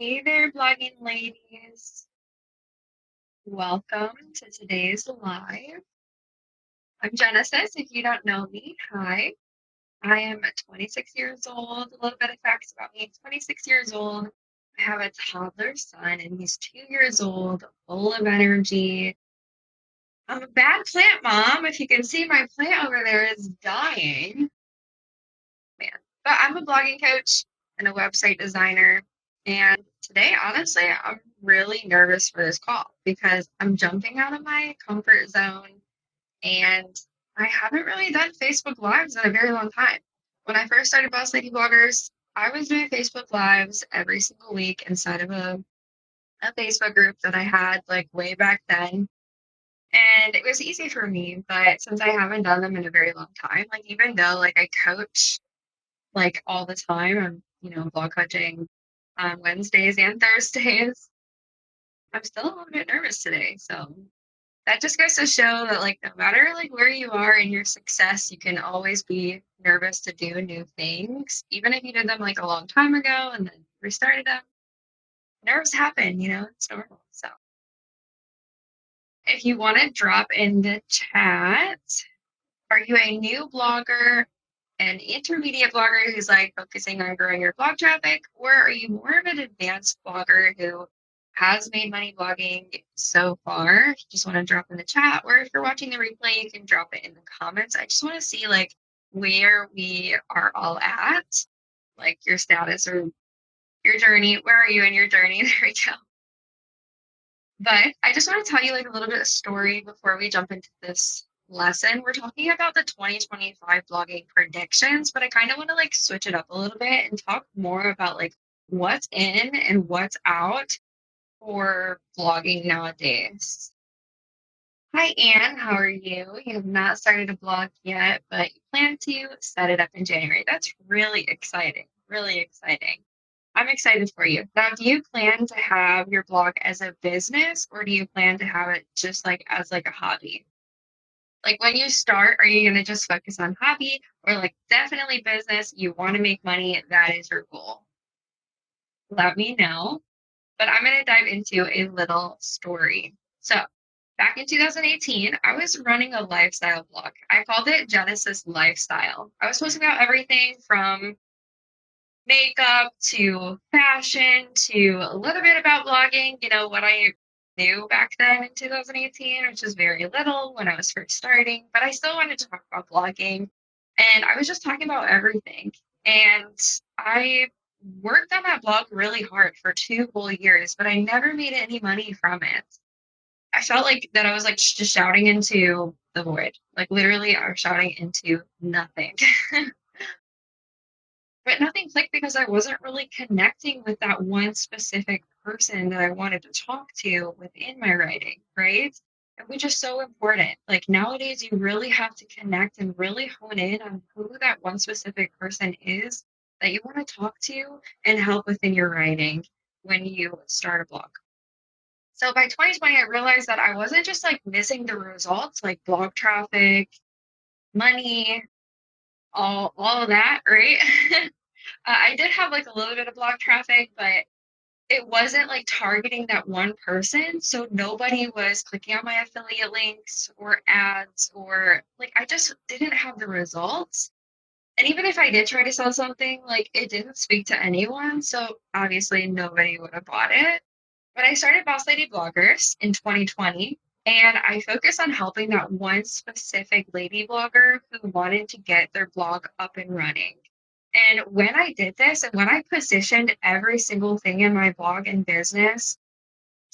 Hey there, blogging ladies. Welcome to today's live. I'm Genesis. If you don't know me, hi. I am 26 years old. A little bit of facts about me. 26 years old. I have a toddler son, and he's 2 years old, full of energy. I'm a bad plant mom. If you can see, my plant over there is dying. Man. But I'm a blogging coach and a website designer. And today, honestly, I'm really nervous for this call because I'm jumping out of my comfort zone and I haven't really done Facebook Lives in a very long time. When I first started Boss Lady Bloggers, I was doing Facebook Lives every single week inside of a Facebook group that I had like way back then. And it was easy for me, but since I haven't done them in a very long time, like even though like I coach like all the time. I'm, blog coaching on Wednesdays and Thursdays. I'm still a little bit nervous today. So that just goes to show that like no matter like where you are in your success, you can always be nervous to do new things. Even if you did them like a long time ago and then restarted them. Nerves happen, it's normal. So if you want to drop in the chat, are you a new blogger, an intermediate blogger who's like focusing on growing your blog traffic, or are you more of an advanced blogger who has made money blogging so far? If you just want to drop in the chat, or if you're watching the replay, you can drop it in the comments. I just want to see like where we are all at, like your status or your journey. Where are you in your journey? There we go. But I just want to tell you like a little bit of story before we jump into this lesson. We're talking about the 2025 blogging predictions, but I kind of want to like switch it up a little bit and talk more about like what's in and what's out for blogging nowadays. Hi, Anne. How are you? You have not started a blog yet, but you plan to set it up in January. That's really exciting. Really exciting. I'm excited for you. Now, do you plan to have your blog as a business or do you plan to have it just like as like a hobby? Like when you start, are you going to just focus on hobby or like definitely business? You want to make money. That is your goal. Let me know. But I'm going to dive into a little story. So back in 2018, I was running a lifestyle blog. I called it Genesis Lifestyle. I was posting about everything from makeup to fashion to a little bit about blogging, what I knew back then in 2018, which is very little when I was first starting, but I still wanted to talk about blogging. And I was just talking about everything. And I worked on that blog really hard for 2 whole years, but I never made any money from it. I felt like that I was like just shouting into the void. Like literally, I was shouting into nothing. But nothing clicked because I wasn't really connecting with that one specific person that I wanted to talk to within my writing, right? And which is so important. Like nowadays, you really have to connect and really hone in on who that one specific person is that you want to talk to and help within your writing when you start a blog. So by 2020, I realized that I wasn't just like missing the results, like blog traffic, money, all of that, right? I did have like a little bit of blog traffic, but it wasn't like targeting that one person. So nobody was clicking on my affiliate links or ads, or like I just didn't have the results. And even if I did try to sell something, like it didn't speak to anyone. So obviously nobody would have bought it. But I started Boss Lady Bloggers in 2020. And I focused on helping that one specific lady blogger who wanted to get their blog up and running. And when I did this and when I positioned every single thing in my blog and business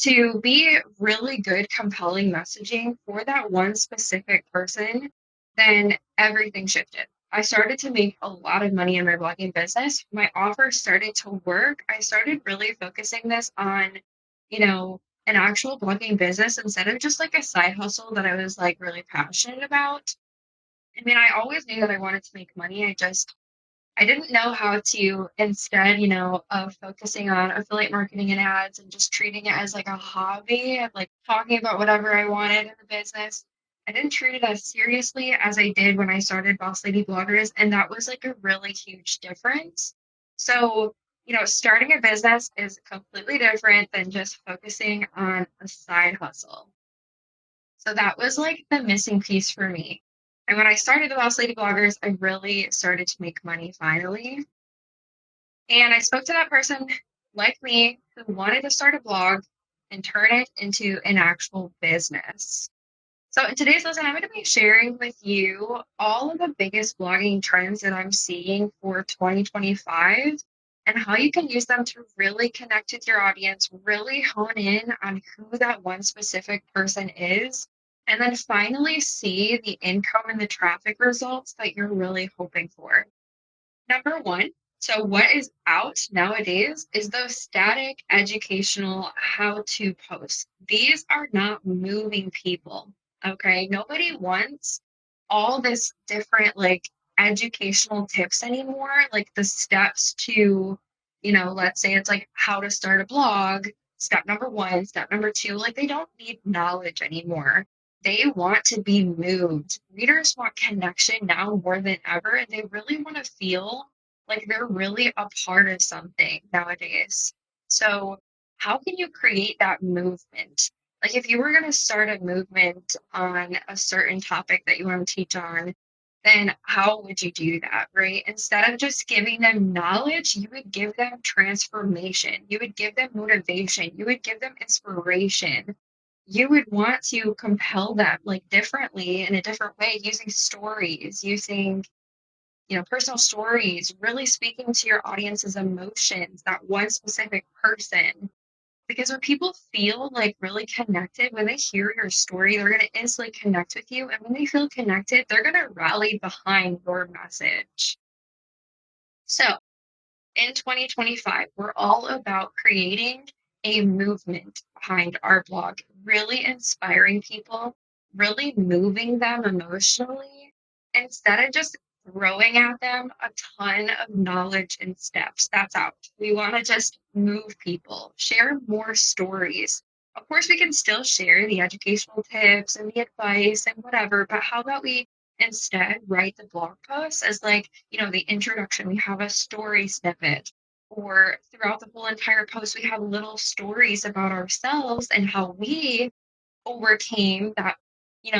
to be really good, compelling messaging for that one specific person, then everything shifted. I started to make a lot of money in my blogging business. My offers started to work. I started really focusing this on, an actual blogging business instead of just like a side hustle that I was like really passionate about. I mean, I always knew that I wanted to make money. I didn't know how to instead, of focusing on affiliate marketing and ads and just treating it as like a hobby and like talking about whatever I wanted in the business. I didn't treat it as seriously as I did when I started Boss Lady Bloggers. And that was like a really huge difference. So, Starting a business is completely different than just focusing on a side hustle. So that was like the missing piece for me. And when I started the Boss Lady Bloggers, I really started to make money finally. And I spoke to that person like me who wanted to start a blog and turn it into an actual business. So in today's lesson, I'm going to be sharing with you all of the biggest blogging trends that I'm seeing for 2025 and how you can use them to really connect with your audience, really hone in on who that one specific person is, and then finally see the income and the traffic results that you're really hoping for. Number one, so what is out nowadays is those static educational how-to posts. These are not moving people. Okay. Nobody wants all this different like educational tips anymore, like the steps to, let's say it's like how to start a blog, step number one, step number two. Like they don't need knowledge anymore. They want to be moved. Readers want connection now more than ever, and they really want to feel like they're really a part of something nowadays. So, how can you create that movement? Like, if you were going to start a movement on a certain topic that you want to teach on, then how would you do that, right? Instead of just giving them knowledge, you would give them transformation. You would give them motivation. You would give them inspiration. You would want to compel them like differently in a different way using stories, using personal stories, really speaking to your audience's emotions, that one specific person. Because when people feel like really connected, when they hear your story, they're going to instantly connect with you. And when they feel connected, they're going to rally behind your message. So in 2025, we're all about creating a movement behind our blog, really inspiring people, really moving them emotionally, instead of just throwing at them a ton of knowledge and steps. That's out. We want to just move people, share more stories. Of course, we can still share the educational tips and the advice and whatever, but how about we instead write the blog post as like, the introduction, we have a story snippet, or throughout the whole entire post, we have little stories about ourselves and how we overcame that,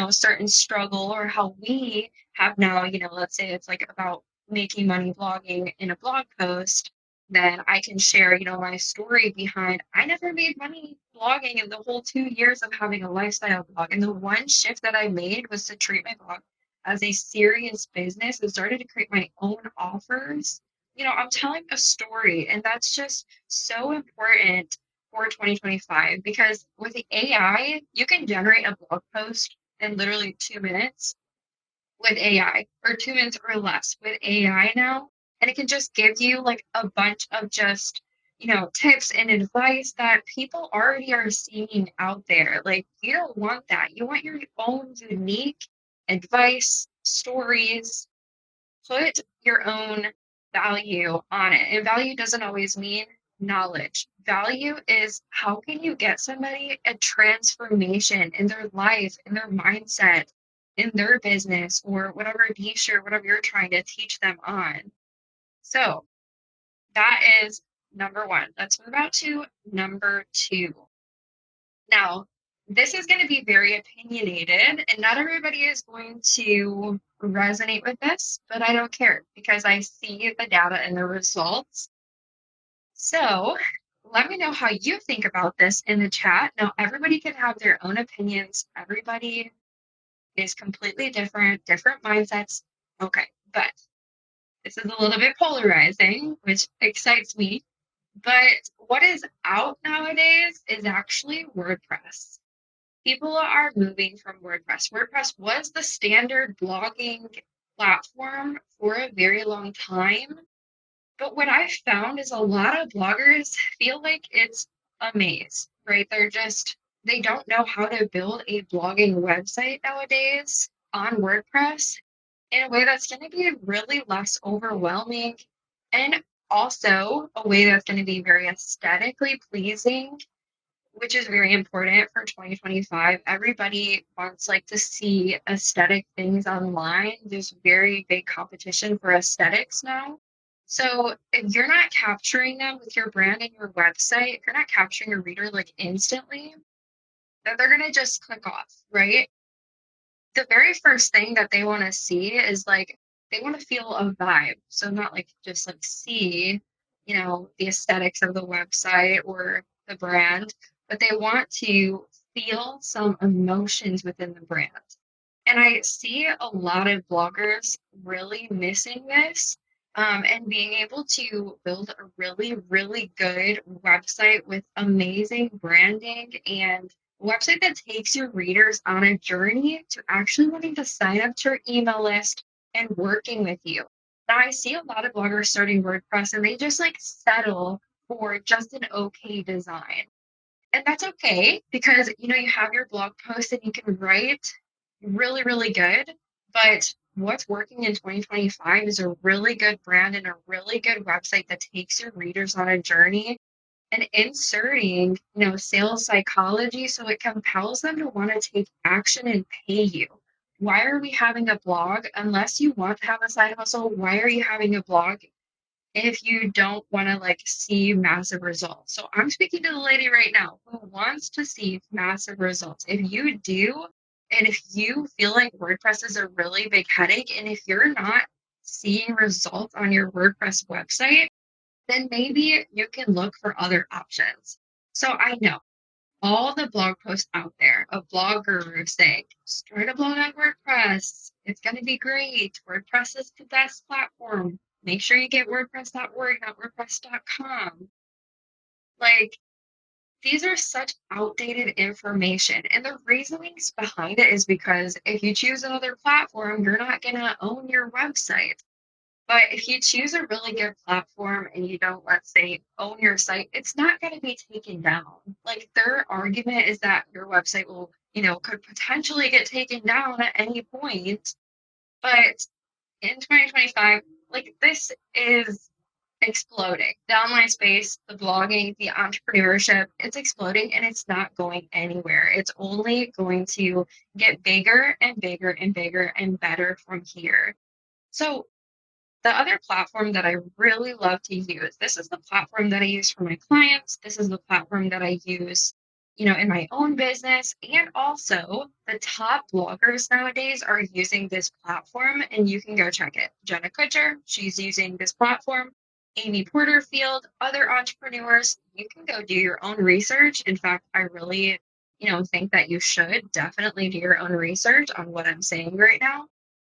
certain struggle, or how we have now, let's say it's like about making money blogging in a blog post, then I can share, my story behind I never made money blogging in the whole 2 years of having a lifestyle blog. And the one shift that I made was to treat my blog as a serious business and started to create my own offers. I'm telling a story, and that's just so important for 2025, because with the AI, you can generate a blog post in literally 2 minutes with AI, or 2 minutes or less with AI now. And it can just give you like a bunch of just, tips and advice that people already are seeing out there. Like, you don't want that. You want your own unique advice, stories, put your own value on it. And value doesn't always mean knowledge. Value is how can you get somebody a transformation in their life, in their mindset, in their business, or whatever niche or whatever you're trying to teach them on. So that is number one. Let's move out to number two. Now, this is going to be very opinionated, and not everybody is going to resonate with this, but I don't care because I see the data and the results. So let me know how you think about this in the chat. Now, everybody can have their own opinions. Everybody is completely different mindsets. Okay, but this is a little bit polarizing, which excites me. But what is out nowadays is actually WordPress. People are moving from WordPress. WordPress was the standard blogging platform for a very long time. But what I found is a lot of bloggers feel like it's a maze, right? They don't know how to build a blogging website nowadays on WordPress in a way that's going to be really less overwhelming, and also a way that's going to be very aesthetically pleasing, which is very important for 2025. Everybody wants like to see aesthetic things online. There's very big competition for aesthetics now. So if you're not capturing them with your brand and your website, if you're not capturing a reader like instantly, then they're going to just click off, right? The very first thing that they want to see is like they want to feel a vibe. So not like just like see, the aesthetics of the website or the brand, but they want to feel some emotions within the brand. And I see a lot of bloggers really missing this, and being able to build a really, really good website with amazing branding and a website that takes your readers on a journey to actually wanting to sign up to your email list and working with you. Now, I see a lot of bloggers starting WordPress and they just like settle for just an okay design. And that's okay because you have your blog post and you can write really, really good. But what's working in 2025 is a really good brand and a really good website that takes your readers on a journey and inserting, sales psychology so it compels them to want to take action and pay you. Why are we having a blog? Unless you want to have a side hustle, why are you having a blog if you don't want to like see massive results? So I'm speaking to the lady right now who wants to see massive results. If you do, and if you feel like WordPress is a really big headache, and if you're not seeing results on your WordPress website, then maybe you can look for other options. So I know all the blog posts out there of blog gurus saying, start a blog on WordPress. It's going to be great. WordPress is the best platform. Make sure you get WordPress.org, not WordPress.com. Like, these are such outdated information. And the reasonings behind it is because if you choose another platform, you're not going to own your website. But if you choose a really good platform and you don't, let's say, own your site, it's not going to be taken down. Like their argument is that your website will, could potentially get taken down at any point. But in 2025, like this is exploding. The online space, the blogging, the entrepreneurship, it's exploding and it's not going anywhere. It's only going to get bigger and bigger and bigger and better from here. So the other platform that I really love to use, this is the platform that I use for my clients. This is the platform that I use, in my own business. And also, the top bloggers nowadays are using this platform, and you can go check it. Jenna Kutcher, she's using this platform. Amy Porterfield, other entrepreneurs, you can go do your own research. In fact, I really, think that you should definitely do your own research on what I'm saying right now.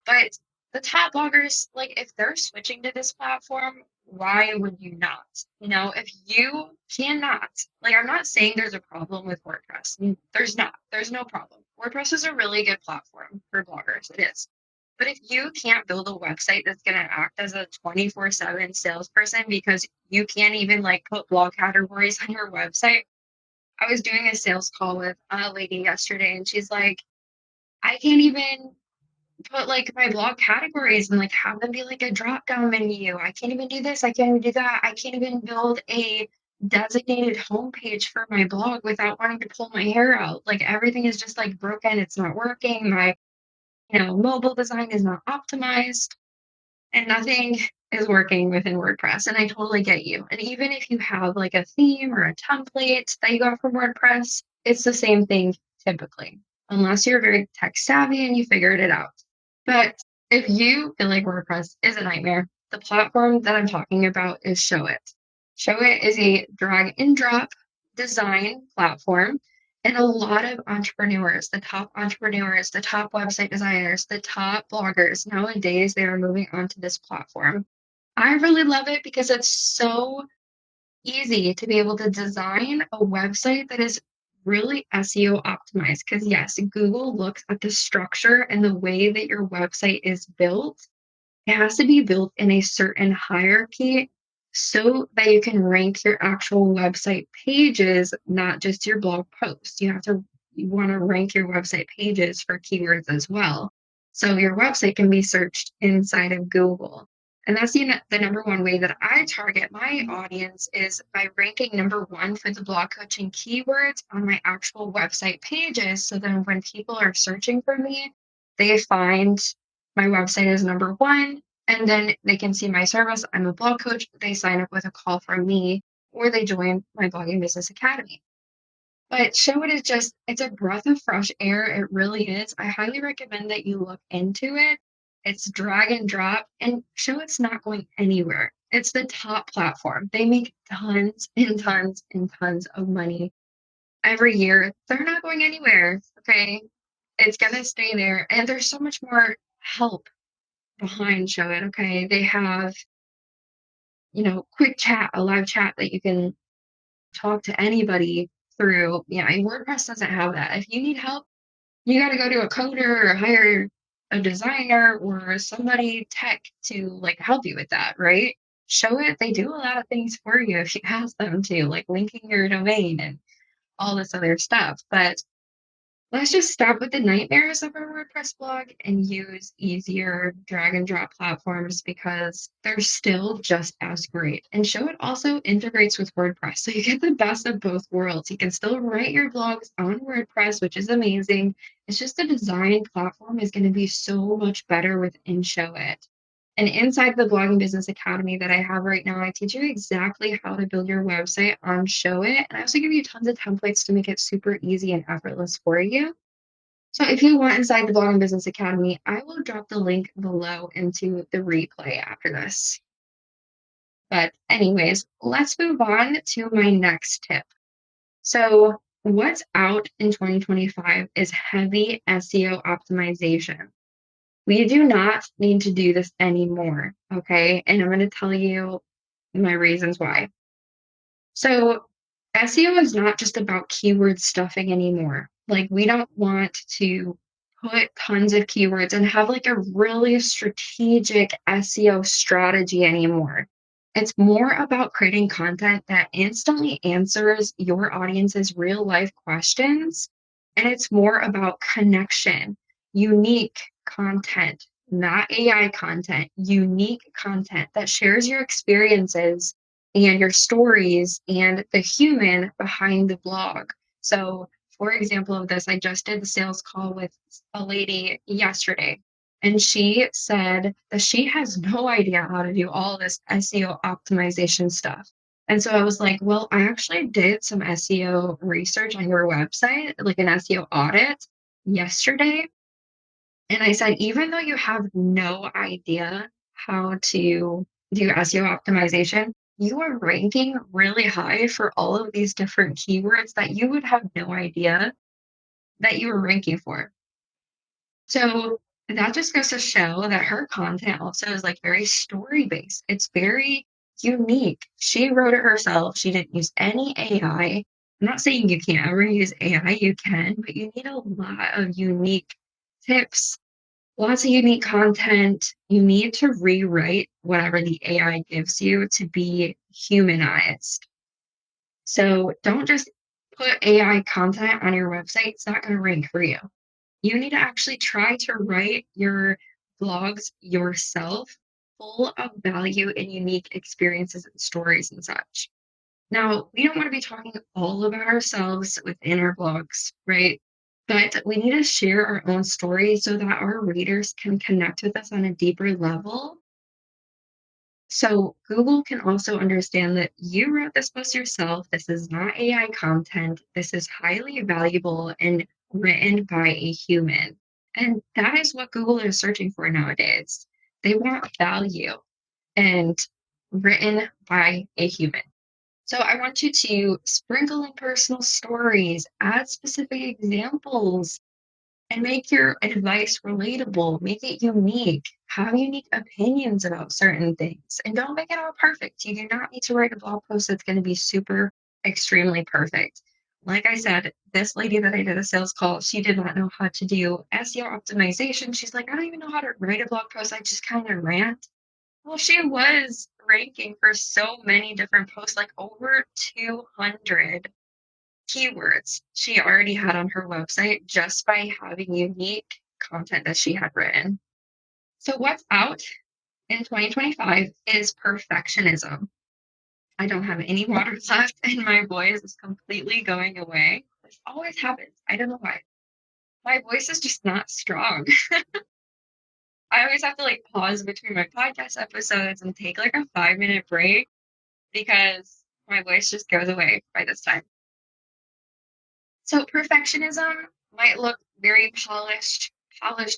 But the top bloggers, like if they're switching to this platform, why would you not? If you cannot, like I'm not saying there's a problem with WordPress. There's not. There's no problem. WordPress is a really good platform for bloggers. It is. But if you can't build a website that's going to act as a 24/7 salesperson because you can't even like put blog categories on your website. I was doing a sales call with a lady yesterday and she's like, I can't even put like my blog categories and like have them be like a drop down menu. I can't even do this. I can't even do that. I can't even build a designated homepage for my blog without wanting to pull my hair out. Like everything is just like broken. It's not working. My, mobile design is not optimized and nothing is working within WordPress. And I totally get you. And even if you have like a theme or a template that you got from WordPress, it's the same thing typically, unless you're very tech savvy and you figured it out. But if you feel like WordPress is a nightmare, the platform that I'm talking about is Showit. Showit is a drag and drop design platform. And a lot of entrepreneurs, the top website designers, the top bloggers, nowadays they are moving onto this platform. I really love it because it's so easy to be able to design a website that is really SEO optimized. Because, yes, Google looks at the structure and the way that your website is built. It has to be built in a certain hierarchy so that you can rank your actual website pages, not just your blog posts. You want to rank your website pages for keywords as well. So your website can be searched inside of Google. And that's the number one way that I target my audience is by ranking number one for the blog coaching keywords on my actual website pages. So then when people are searching for me, they find my website is number one. And then they can see my service. I'm a blog coach. They sign up with a call from me or they join my Blogging Business Academy. But Showit is just, it's a breath of fresh air. It really is. I highly recommend that you look into it. It's drag and drop, and Showit's not going anywhere. It's the top platform. They make tons and tons and tons of money every year. They're not going anywhere. Okay. It's going to stay there. And there's so much more help behind Showit. Okay. They have, quick chat, a live chat that you can talk to anybody through. Yeah, and WordPress doesn't have that. If you need help, you got to go to a coder or hire a designer or somebody tech to like help you with that, right? Showit, they do a lot of things for you if you ask them to, like linking your domain and all this other stuff. But let's just stop with the nightmares of our WordPress blog and use easier drag and drop platforms because they're still just as great. And Showit also integrates with WordPress. So you get the best of both worlds. You can still write your blogs on WordPress, which is amazing. It's just the design platform is going to be so much better within Showit. And inside the Blogging Business Academy that I have right now, I teach you exactly how to build your website on Showit. And I also give you tons of templates to make it super easy and effortless for you. So if you want inside the Blogging Business Academy, I will drop the link below into the replay after this. But anyways, let's move on to my next tip. So what's out in 2025 is heavy SEO optimization. We do not need to do this anymore, okay? And I'm going to tell you my reasons why. So SEO is not just about keyword stuffing anymore. Like we don't want to put tons of keywords and have like a really strategic SEO strategy anymore. It's more about creating content that instantly answers your audience's real life questions. And it's more about connection, unique content, not AI content, unique content that shares your experiences and your stories and the human behind the blog. So, for example of this, I just did the sales call with a lady yesterday, and she said that she has no idea how to do all this SEO optimization stuff. And so I was like, well, I actually did some SEO research on your website, like an SEO audit yesterday. And I said, even though you have no idea how to do SEO optimization, you are ranking really high for all of these different keywords that you would have no idea that you were ranking for. So that just goes to show that her content also is like very story based. It's very unique. She wrote it herself. She didn't use any AI. I'm not saying you can't ever use AI, you can, but you need a lot of unique tips, lots of unique content. You need to rewrite whatever the AI gives you to be humanized. So don't just put AI content on your website. It's not going to rank for you. You need to actually try to write your blogs yourself, full of value and unique experiences and stories and such. Now, we don't want to be talking all about ourselves within our blogs, right? But we need to share our own stories so that our readers can connect with us on a deeper level. So Google can also understand that you wrote this post yourself. This is not AI content. This is highly valuable and written by a human. And that is what Google is searching for nowadays. They want value and written by a human. So I want you to sprinkle in personal stories, add specific examples, and make your advice relatable, make it unique, have unique opinions about certain things, and don't make it all perfect. You do not need to write a blog post that's going to be super, extremely perfect. Like I said, this lady that I did a sales call, she did not know how to do SEO optimization. She's like, I don't even know how to write a blog post. I just kind of rant. Well, she was ranking for so many different posts, like over 200 keywords she already had on her website just by having unique content that she had written. So, what's out in 2025 is perfectionism. I don't have any water left, and my voice is completely going away. This always happens. I don't know why. My voice is just not strong. I always have to like pause between my podcast episodes and take like a 5-minute break because my voice just goes away by this time. So perfectionism might look very polished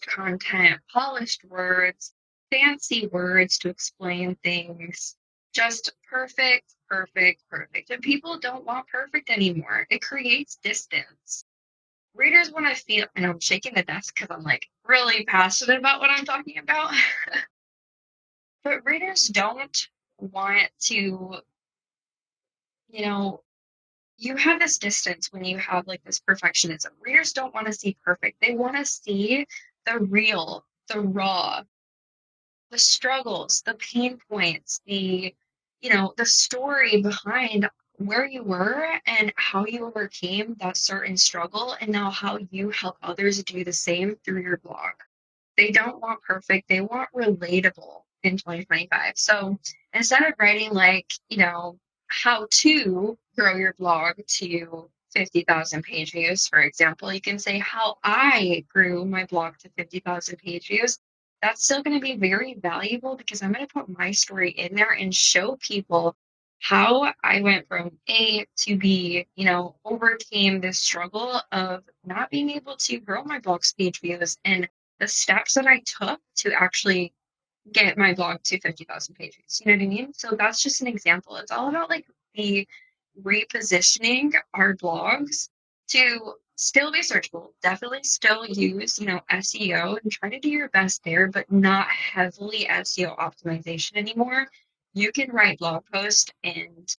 content, polished words, fancy words to explain things. Just perfect, perfect, perfect. And people don't want perfect anymore. It creates distance. Readers want to feel, and I'm shaking the desk because I'm like really passionate about what I'm talking about. But readers don't want to, you know, you have this distance when you have like this perfectionism. Readers don't want to see perfect. They want to see the real, the raw, the struggles, the pain points, the story behind where you were and how you overcame that certain struggle and now how you help others do the same through your blog. They don't want perfect, they want relatable in 2025. So instead of writing like, how to grow your blog to 50,000 page views, for example, you can say how I grew my blog to 50,000 page views. That's still going to be very valuable because I'm going to put my story in there and show people how I went from A to B, overcame this struggle of not being able to grow my blog's page views and the steps that I took to actually get my blog to 50,000 pages. You know what I mean? So that's just an example. It's all about like the repositioning our blogs to still be searchable. Definitely still use, SEO and try to do your best there, but not heavily SEO optimization anymore. You can write blog posts and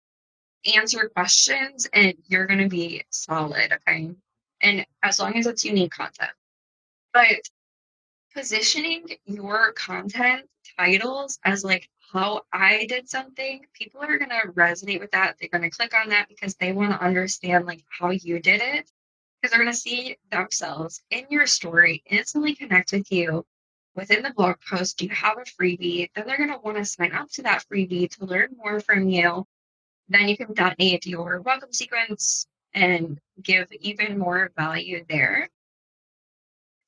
answer questions and you're going to be solid. Okay. And as long as it's unique content. But positioning your content titles as like how I did something, people are going to resonate with that. They're going to click on that because they want to understand like how you did it because they're going to see themselves in your story, instantly connect with you. Within the blog post, you have a freebie. Then they're going to want to sign up to that freebie to learn more from you. Then you can detonate your welcome sequence and give even more value there.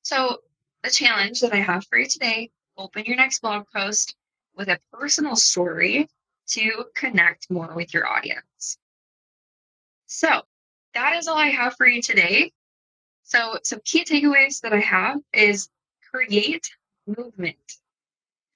So, the challenge that I have for you today, open your next blog post with a personal story to connect more with your audience. So, that is all I have for you today. So, some key takeaways that I have is create movement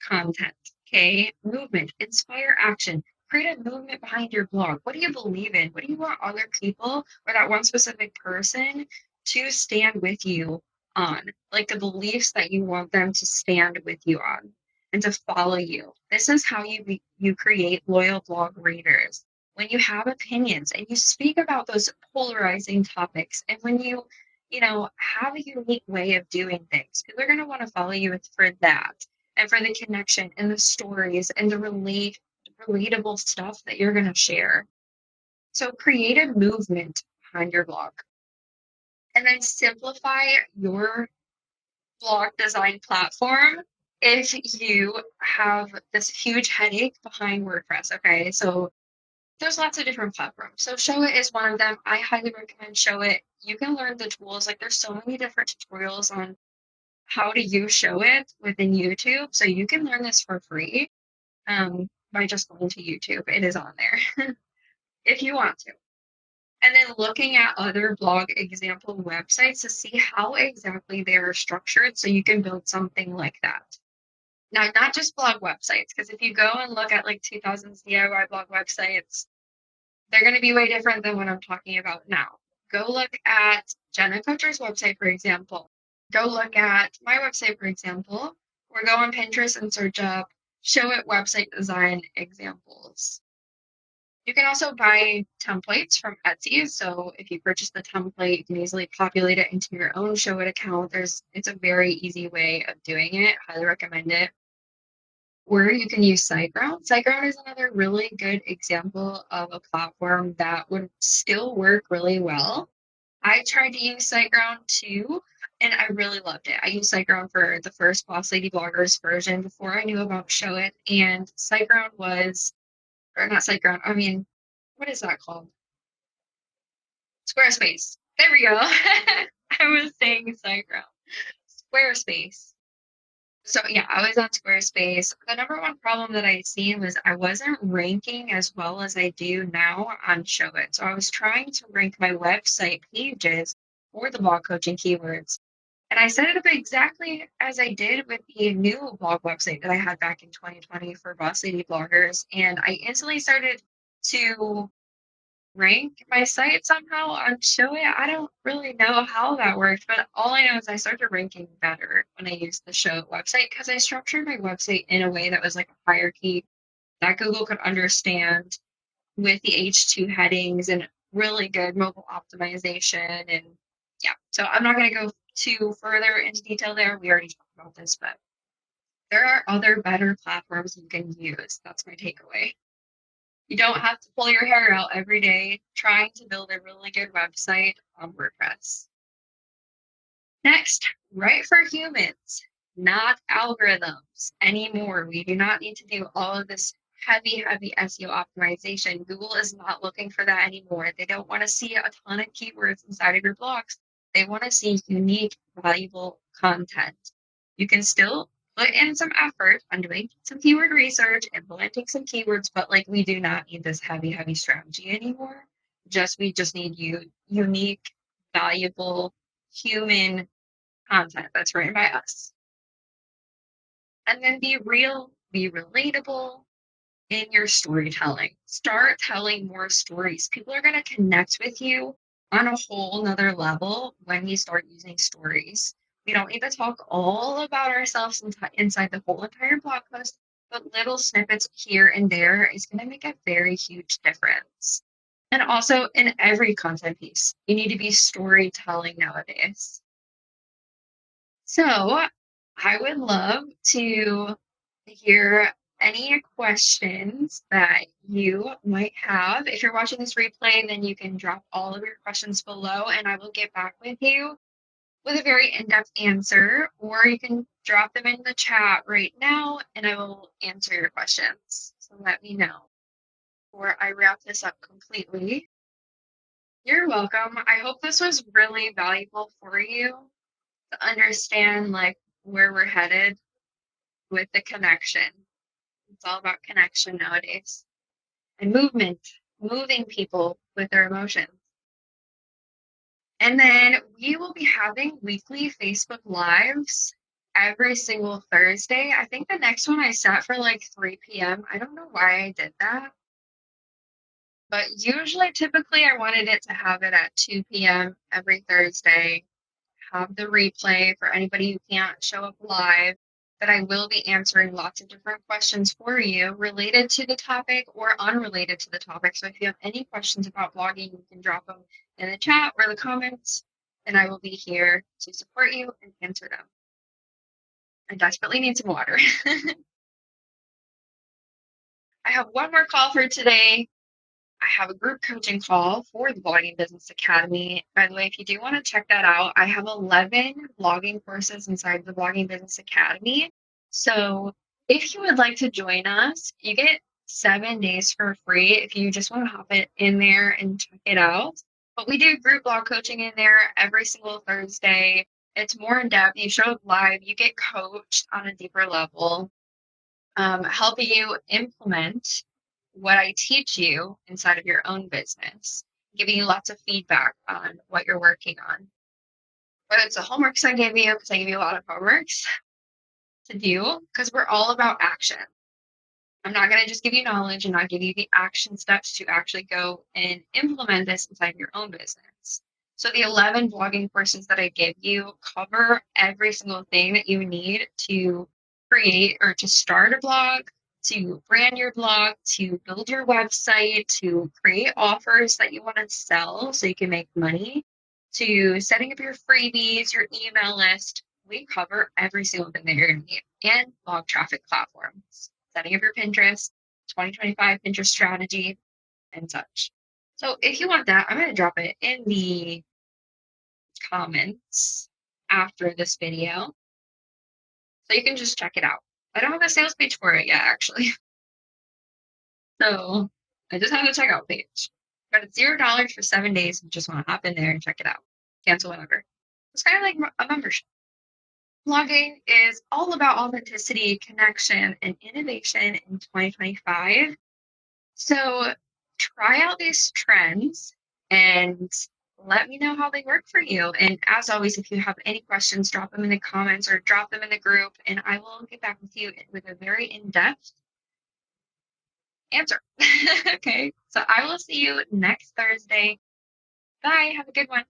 content. Okay. Movement, inspire action, create a movement behind your blog. What do you believe in? What do you want other people or that one specific person to stand with you on? Like the beliefs that you want them to stand with you on and to follow you. This is how you create loyal blog readers. When you have opinions and you speak about those polarizing topics, and when you have a unique way of doing things, people are going to want to follow you for that and for the connection and the stories and the relatable stuff that you're going to share. So create a movement behind your blog and then simplify your blog design platform if you have this huge headache behind WordPress. Okay, so there's lots of different platforms. So Showit is one of them. I highly recommend Showit. You can learn the tools. Like there's so many different tutorials on how to use Showit within YouTube. So you can learn this for free by just going to YouTube. It is on there if you want to. And then looking at other blog example websites to see how exactly they're structured so you can build something like that. Now, not just blog websites, because if you go and look at like 2000s DIY blog websites, they're going to be way different than what I'm talking about now. Go look at Jenna Kutcher's website, for example. Go look at my website, for example, or go on Pinterest and search up Showit website design examples. You can also buy templates from Etsy. So if you purchase the template, you can easily populate it into your own Showit account. It's a very easy way of doing it. Highly recommend it. Where you can use SiteGround. SiteGround is another really good example of a platform that would still work really well. I tried to use SiteGround too, and I really loved it. I used SiteGround for the first Boss Lady Bloggers version before I knew about Showit, and SiteGround was, or not SiteGround, I mean, what is that called? Squarespace. There we go. I was saying SiteGround. Squarespace. So yeah, I was on Squarespace. The number one problem that I seen was I wasn't ranking as well as I do now on Showit. So I was trying to rank my website pages for the blog coaching keywords. And I set it up exactly as I did with the new blog website that I had back in 2020 for Boss Lady bloggers. And I instantly started to rank my site somehow on Showit. I don't really know how that worked, but all I know is I started ranking better when I used the Showit website because I structured my website in a way that was like a hierarchy that Google could understand with the H2 headings and really good mobile optimization. And yeah, so I'm not going to go too further into detail there. We already talked about this, but there are other better platforms you can use. That's my takeaway. You don't have to pull your hair out every day trying to build a really good website on WordPress. Next, write for humans, not algorithms anymore. We do not need to do all of this heavy SEO optimization. Google is not looking for that anymore. They don't want to see a ton of keywords inside of your blogs. They want to see unique, valuable content. You can still put in some effort on doing some keyword research, implementing some keywords, but like we do not need this heavy strategy anymore. We just need unique, valuable, human content that's written by us. And then be real, be relatable in your storytelling. Start telling more stories. People are going to connect with you on a whole nother level when you start using stories. We don't need to talk all about ourselves inside the whole entire blog post, but little snippets here and there is going to make a very huge difference. And also in every content piece, you need to be storytelling nowadays. So I would love to hear any questions that you might have. If you're watching this replay, then you can drop all of your questions below and I will get back with you with a very in-depth answer, or you can drop them in the chat right now and I will answer your questions. So let me know before I wrap this up completely. You're welcome. I hope this was really valuable for you to understand like where we're headed with the connection. It's all about connection nowadays and movement, moving people with their emotions. And then we will be having weekly Facebook Lives every single Thursday. I think the next one I set for like 3 p.m. I don't know why I did that, but usually, typically, I wanted it to have it at 2 p.m. every Thursday. Have the replay for anybody who can't show up live, but I will be answering lots of different questions for you related to the topic or unrelated to the topic. So if you have any questions about blogging, you can drop them in the chat or the comments, and I will be here to support you and answer them. I desperately need some water. I have one more call for today. I have a group coaching call for the Blogging Business Academy. By the way, if you do want to check that out, I have 11 blogging courses inside the Blogging Business Academy. So if you would like to join us, you get 7 days for free if you just want to hop it in there and check it out. But we do group blog coaching in there every single Thursday. It's more in depth. You show up live, you get coached on a deeper level, helping you implement what I teach you inside of your own business, giving you lots of feedback on what you're working on. Whether it's the homeworks I give you, because I give you a lot of homeworks to do, because we're all about action. I'm not going to just give you knowledge and not give you the action steps to actually go and implement this inside your own business. So the 11 blogging courses that I give you cover every single thing that you need to create or to start a blog, to brand your blog, to build your website, to create offers that you want to sell so you can make money, to setting up your freebies, your email list. We cover every single thing that you're going to need, and blog traffic platforms, setting up your Pinterest, 2025 Pinterest strategy, and such. So if you want that, I'm going to drop it in the comments after this video, so you can just check it out. I don't have a sales page for it yet, actually. So I just have a checkout page. But it's $0 for 7 days. You just want to hop in there and check it out. Cancel whenever. It's kind of like a membership. Blogging is all about authenticity, connection, and innovation in 2025. So try out these trends and let me know how they work for you. And as always, if you have any questions, drop them in the comments or drop them in the group, and I will get back with you with a very in depth answer. Okay. So I will see you next Thursday. Bye. Have a good one.